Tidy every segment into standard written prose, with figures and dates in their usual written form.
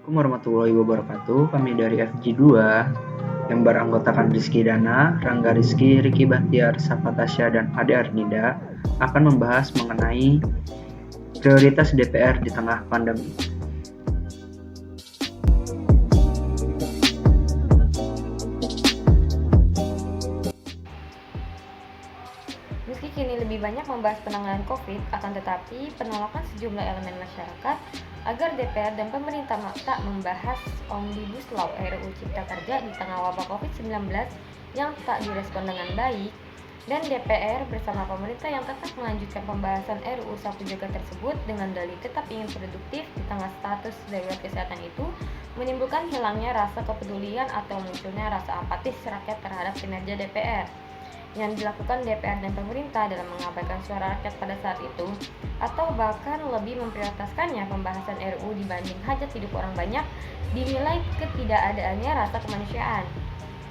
Assalamualaikum warahmatullahi wabarakatuh. Kami dari FG2 yang beranggotakan Rizky Dana, Rangga Rizky, Ricky Bahtiar, Safatasya, dan Ade Arnida akan membahas mengenai prioritas DPR di tengah pandemi. Meski kini lebih banyak membahas penanganan COVID, akan tetapi penolakan sejumlah elemen masyarakat agar DPR dan pemerintah tak membahas Omnibus Law RUU Cipta Kerja di tengah wabah COVID-19 yang tak direspon dengan baik, dan DPR bersama pemerintah yang tetap melanjutkan pembahasan RUU Sapu Jagat tersebut dengan dalih tetap ingin produktif di tengah status darurat kesehatan itu, menimbulkan hilangnya rasa kepedulian atau munculnya rasa apatis rakyat terhadap kinerja DPR. Yang dilakukan DPR dan pemerintah dalam mengabaikan suara rakyat pada saat itu, atau bahkan lebih memprioritaskannya pembahasan RUU dibanding hajat hidup orang banyak, dinilai ketidakadaannya rasa kemanusiaan.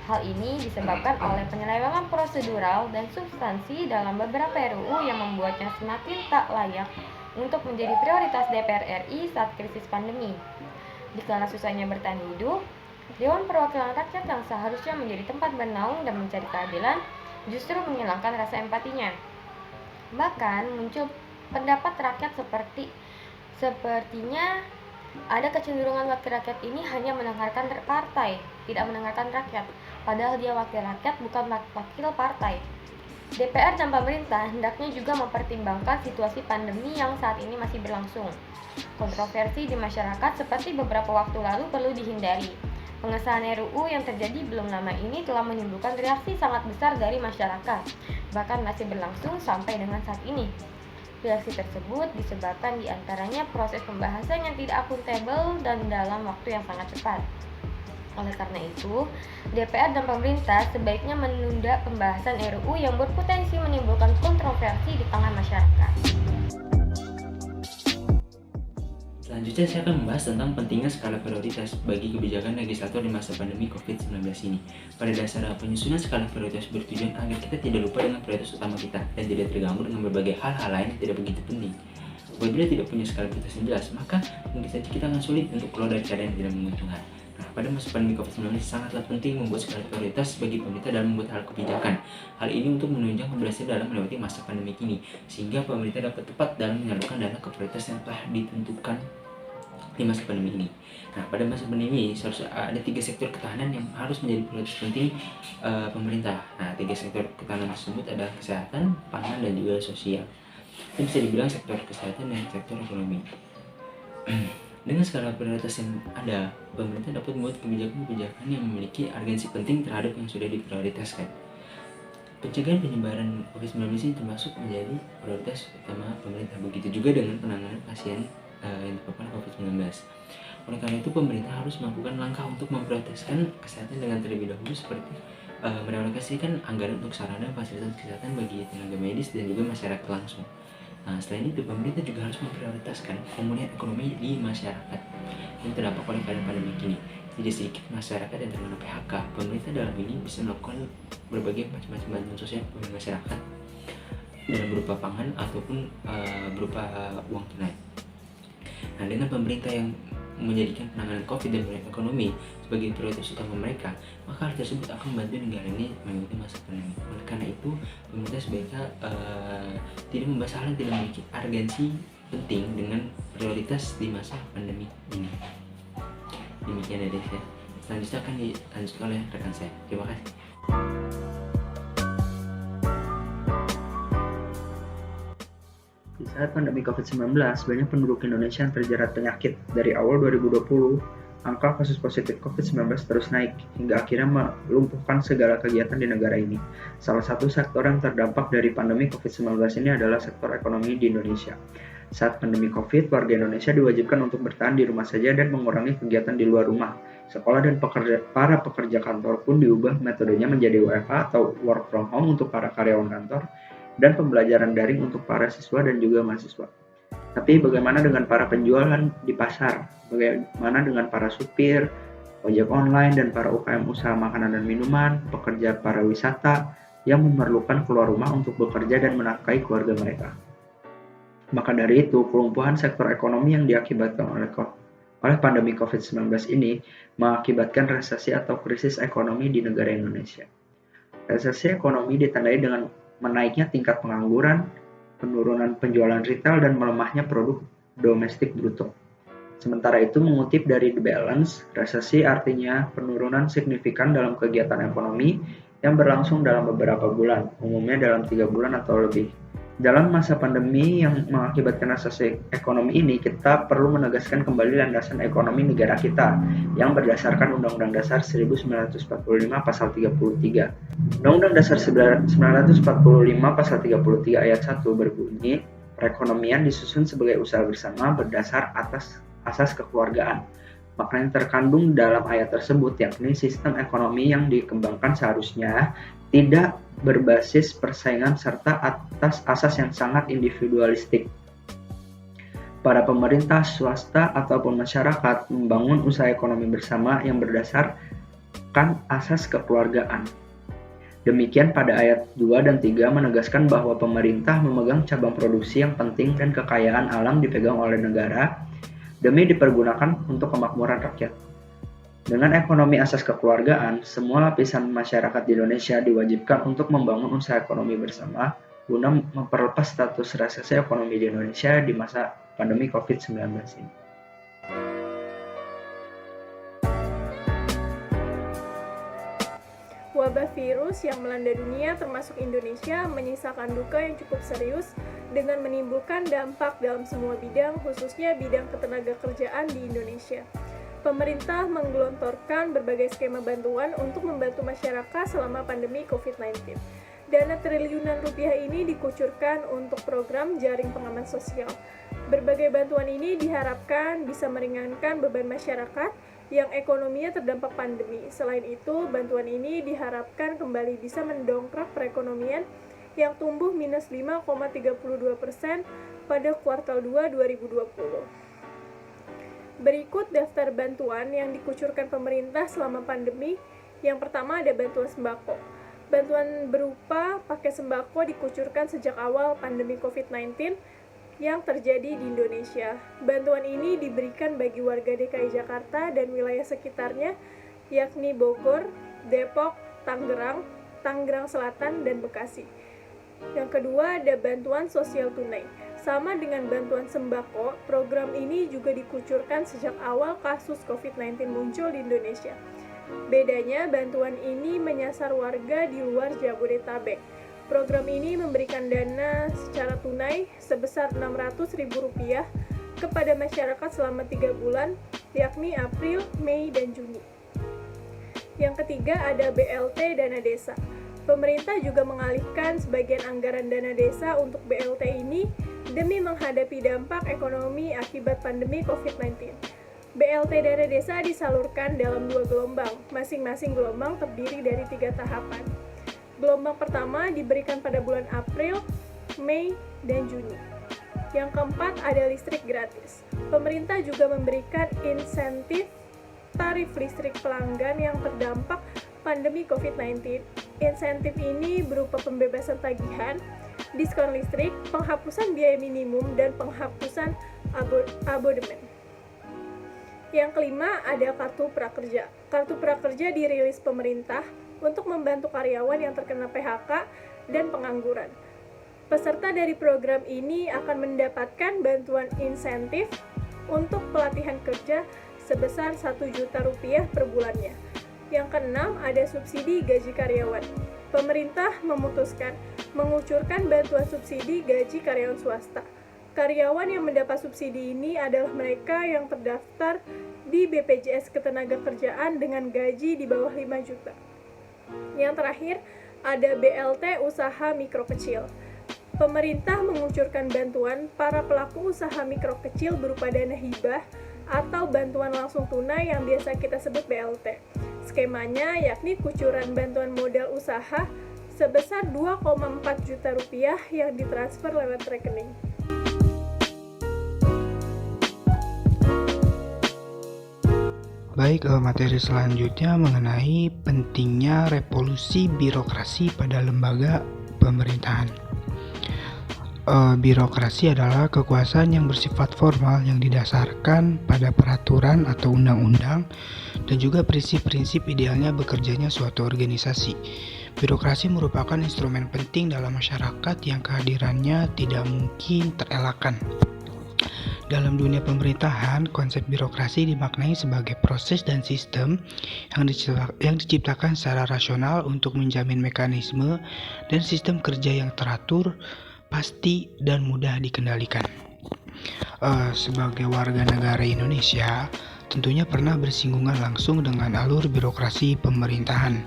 Hal ini disebabkan oleh penyelewengan prosedural dan substansi dalam beberapa RUU yang membuatnya semakin tak layak untuk menjadi prioritas DPR RI saat krisis pandemi. Dikala susahnya bertahan hidup, Dewan Perwakilan Rakyat yang seharusnya menjadi tempat bernaung dan mencari keadilan justru menghilangkan rasa empatinya. Bahkan muncul pendapat rakyat sepertinya ada kecenderungan wakil rakyat ini hanya mendengarkan partai, tidak mendengarkan rakyat, padahal dia wakil rakyat bukan wakil partai. DPR dan pemerintah hendaknya juga mempertimbangkan situasi pandemi yang saat ini masih berlangsung. Kontroversi di masyarakat seperti beberapa waktu lalu perlu dihindari. Pengesahan RUU yang terjadi belum lama ini telah menimbulkan reaksi sangat besar dari masyarakat, bahkan masih berlangsung sampai dengan saat ini. Reaksi tersebut disebabkan diantaranya proses pembahasan yang tidak akuntabel dan dalam waktu yang sangat cepat. Oleh karena itu, DPR dan pemerintah sebaiknya menunda pembahasan RUU yang berpotensi menimbulkan kontroversi di tengah masyarakat. Selanjutnya saya akan membahas tentang pentingnya skala prioritas bagi kebijakan legislator di masa pandemi COVID-19 ini. Pada dasarnya, penyusunan skala prioritas bertujuan agar kita tidak lupa dengan prioritas utama kita dan tidak terganggu dengan berbagai hal-hal lain yang tidak begitu penting. Apabila tidak punya skala prioritas yang jelas, maka mungkin saja kita akan sulit untuk keluar dari keadaan yang tidak menguntungkan. Nah, pada masa pandemi COVID-19 sangatlah penting membuat skala prioritas bagi pemerintah dalam membuat hal kebijakan. Hal ini untuk menunjang keberhasilan dalam melewati masa pandemi ini, sehingga pemerintah dapat tepat dalam menyalurkan dana ke prioritas yang telah ditentukan di masa pandemi ini. Nah, pada masa pandemi ini seharusnya ada 3 sektor ketahanan yang harus menjadi prioritas penting pemerintah. Nah, 3 sektor ketahanan tersebut adalah kesehatan, pangan, dan juga sosial. Ini bisa dibilang sektor kesehatan dan sektor ekonomi. Dengan skala prioritas yang ada, pemerintah dapat membuat kebijakan-kebijakan yang memiliki urgensi penting terhadap yang sudah diprioritaskan. Pencegahan penyebaran COVID-19 ini termasuk menjadi prioritas utama pemerintah. Begitu juga dengan penanganan pasien yang terpapar COVID-19. Oleh karena itu, pemerintah harus melakukan langkah untuk memprioritaskan kesehatan dengan terlebih dahulu, seperti merealokasikan anggaran untuk sarana fasilitas kesehatan bagi tenaga medis dan juga masyarakat langsung. Nah, selain itu, pemerintah juga harus memprioritaskan pemulihan ekonomi di masyarakat yang terdampak oleh keadaan pandemi ini. Tidak sedikit masyarakat yang terkena PHK. Pemerintah dalam ini bisa melakukan berbagai macam-macam bantuan sosial kepada masyarakat dalam berupa pangan ataupun berupa uang tunai. Nah, dengan pemerintah yang menjadikan penanganan COVID dan pemulihan ekonomi sebagai prioritas utama mereka, maka hal tersebut akan membantu negara ini melewati masa pandemi. Oleh karena itu, pemerintah sebaiknya tidak membahas hal yang tidak memiliki urgensi penting dengan prioritas di masa pandemi ini. Demikian dari saya. Selanjutnya akan dilanjutkan oleh rekan saya. Terima kasih. Di saat pandemi COVID-19, banyak penduduk Indonesia yang terjerat penyakit. Dari awal 2020, angka kasus positif COVID-19 terus naik, hingga akhirnya melumpuhkan segala kegiatan di negara ini. Salah satu sektor yang terdampak dari pandemi COVID-19 ini adalah sektor ekonomi di Indonesia. Saat pandemi COVID, warga Indonesia diwajibkan untuk bertahan di rumah saja dan mengurangi kegiatan di luar rumah. Sekolah dan para pekerja kantor pun diubah metodenya menjadi WFH atau work from home untuk para karyawan kantor, dan pembelajaran daring untuk para siswa dan juga mahasiswa. Tapi bagaimana dengan para penjualan di pasar? Bagaimana dengan para supir, ojek online, dan para UKM usaha makanan dan minuman, pekerja pariwisata yang memerlukan keluar rumah untuk bekerja dan menafkahi keluarga mereka? Maka dari itu, kelumpuhan sektor ekonomi yang diakibatkan oleh pandemi COVID-19 ini mengakibatkan resesi atau krisis ekonomi di negara Indonesia. Resesi ekonomi ditandai dengan menaiknya tingkat pengangguran, penurunan penjualan retail, dan melemahnya produk domestik bruto. Sementara itu, mengutip dari The Balance, resesi artinya penurunan signifikan dalam kegiatan ekonomi yang berlangsung dalam beberapa bulan, umumnya dalam 3 bulan atau lebih. Dalam masa pandemi yang mengakibatkan resesi ekonomi ini, kita perlu menegaskan kembali landasan ekonomi negara kita yang berdasarkan Undang-Undang Dasar 1945 Pasal 33. Undang-Undang Dasar 1945 Pasal 33 Ayat 1 berbunyi, perekonomian disusun sebagai usaha bersama berdasar atas asas kekeluargaan. Makna yang terkandung dalam ayat tersebut yakni sistem ekonomi yang dikembangkan seharusnya tidak berbasis persaingan serta atas asas yang sangat individualistik. Para pemerintah, swasta, ataupun masyarakat membangun usaha ekonomi bersama yang berdasarkan asas kekeluargaan. Demikian pada ayat 2 dan 3 menegaskan bahwa pemerintah memegang cabang produksi yang penting dan kekayaan alam dipegang oleh negara demi dipergunakan untuk kemakmuran rakyat. Dengan ekonomi asas kekeluargaan, semua lapisan masyarakat di Indonesia diwajibkan untuk membangun usaha ekonomi bersama guna memperlepas status resesi ekonomi di Indonesia di masa pandemi COVID-19 ini. Wabah virus yang melanda dunia termasuk Indonesia menyisakan duka yang cukup serius dengan menimbulkan dampak dalam semua bidang, khususnya bidang ketenagakerjaan di Indonesia. Pemerintah menggelontorkan berbagai skema bantuan untuk membantu masyarakat selama pandemi COVID-19. Dana triliunan rupiah ini dikucurkan untuk program jaring pengaman sosial. Berbagai bantuan ini diharapkan bisa meringankan beban masyarakat yang ekonominya terdampak pandemi. Selain itu, bantuan ini diharapkan kembali bisa mendongkrak perekonomian yang tumbuh minus 5,32% pada kuartal 2 2020. Berikut daftar bantuan yang dikucurkan pemerintah selama pandemi. Yang pertama ada bantuan sembako. Bantuan berupa paket sembako dikucurkan sejak awal pandemi COVID-19 yang terjadi di Indonesia. Bantuan ini diberikan bagi warga DKI Jakarta dan wilayah sekitarnya, yakni Bogor, Depok, Tangerang Selatan, dan Bekasi. Yang kedua ada bantuan sosial tunai. Sama dengan bantuan sembako, program ini juga dikucurkan sejak awal kasus COVID-19 muncul di Indonesia. Bedanya, bantuan ini menyasar warga di luar Jabodetabek. Program ini memberikan dana secara tunai sebesar Rp600.000 kepada masyarakat selama 3 bulan, yakni April, Mei, dan Juni. Yang ketiga ada BLT Dana Desa. Pemerintah juga mengalihkan sebagian anggaran dana desa untuk BLT ini demi menghadapi dampak ekonomi akibat pandemi COVID-19. BLT Dana Desa disalurkan dalam 2 gelombang, masing-masing gelombang terdiri dari 3 tahapan. Gelombang pertama diberikan pada bulan April, Mei, dan Juni. Yang keempat ada listrik gratis. Pemerintah juga memberikan insentif tarif listrik pelanggan yang terdampak pandemi COVID-19. Insentif ini berupa pembebasan tagihan, diskon listrik, penghapusan biaya minimum, dan penghapusan abodemen. Yang kelima ada kartu prakerja. Kartu prakerja dirilis pemerintah untuk membantu karyawan yang terkena PHK dan pengangguran. Peserta dari program ini akan mendapatkan bantuan insentif untuk pelatihan kerja sebesar Rp1 juta per bulannya. Yang keenam ada subsidi gaji karyawan. Pemerintah memutuskan mengucurkan bantuan subsidi gaji karyawan swasta. Karyawan yang mendapat subsidi ini adalah mereka yang terdaftar di BPJS Ketenagakerjaan dengan gaji di bawah 5 juta. Yang terakhir, ada BLT Usaha Mikro Kecil. Pemerintah mengucurkan bantuan para pelaku usaha mikro kecil berupa dana hibah atau bantuan langsung tunai yang biasa kita sebut BLT. Skemanya yakni kucuran bantuan modal usaha sebesar Rp2,4 juta yang ditransfer lewat rekening. Baik, materi selanjutnya mengenai pentingnya revolusi birokrasi pada lembaga pemerintahan. Birokrasi adalah kekuasaan yang bersifat formal yang didasarkan pada peraturan atau undang-undang dan juga prinsip-prinsip idealnya bekerjanya suatu organisasi. Birokrasi merupakan instrumen penting dalam masyarakat yang kehadirannya tidak mungkin terelakkan. Dalam dunia pemerintahan, konsep birokrasi dimaknai sebagai proses dan sistem yang diciptakan secara rasional untuk menjamin mekanisme dan sistem kerja yang teratur, pasti, dan mudah dikendalikan. Sebagai warga negara Indonesia, tentunya pernah bersinggungan langsung dengan alur birokrasi pemerintahan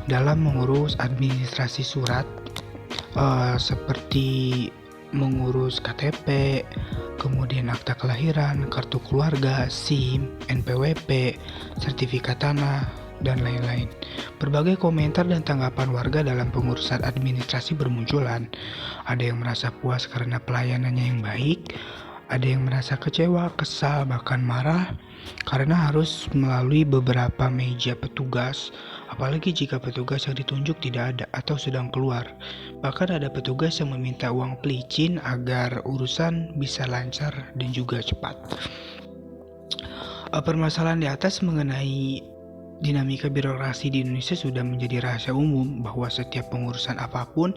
dalam mengurus administrasi surat, seperti mengurus KTP, kemudian akta kelahiran, kartu keluarga, SIM, NPWP, sertifikat tanah, dan lain-lain. Berbagai komentar dan tanggapan warga dalam pengurusan administrasi bermunculan. Ada yang merasa puas karena pelayanannya yang baik, ada yang merasa kecewa, kesal, bahkan marah karena harus melalui beberapa meja petugas, apalagi jika petugas yang ditunjuk tidak ada atau sedang keluar. Bahkan ada petugas yang meminta uang pelicin agar urusan bisa lancar dan juga cepat. Permasalahan di atas mengenai dinamika birokrasi di Indonesia sudah menjadi rahasia umum bahwa setiap pengurusan apapun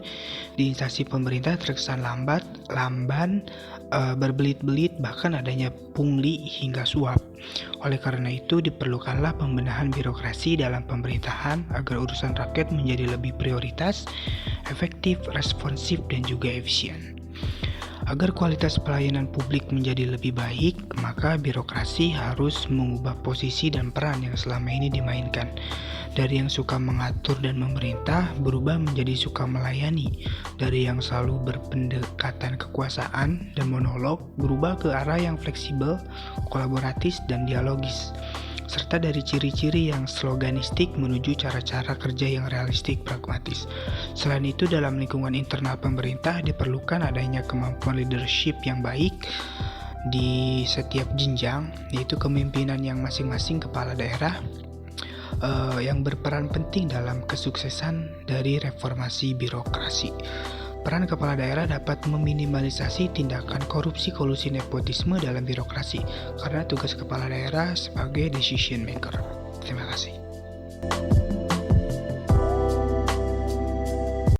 di instansi pemerintah terkesan lamban, berbelit-belit, bahkan adanya pungli hingga suap. Oleh karena itu diperlukanlah pembenahan birokrasi dalam pemerintahan agar urusan rakyat menjadi lebih prioritas, efektif, responsif, dan juga efisien. Agar kualitas pelayanan publik menjadi lebih baik, maka birokrasi harus mengubah posisi dan peran yang selama ini dimainkan. Dari yang suka mengatur dan memerintah, berubah menjadi suka melayani. Dari yang selalu berpendekatan kekuasaan dan monolog, berubah ke arah yang fleksibel, kolaboratif, dan dialogis. Serta dari ciri-ciri yang sloganistik menuju cara-cara kerja yang realistik, pragmatis. Selain itu, dalam lingkungan internal pemerintah diperlukan adanya kemampuan leadership yang baik di setiap jenjang, yaitu kepemimpinan yang masing-masing kepala daerah yang berperan penting dalam kesuksesan dari reformasi birokrasi. Peran kepala daerah dapat meminimalisasi tindakan korupsi, kolusi, nepotisme dalam birokrasi karena tugas kepala daerah sebagai decision maker. Terima kasih.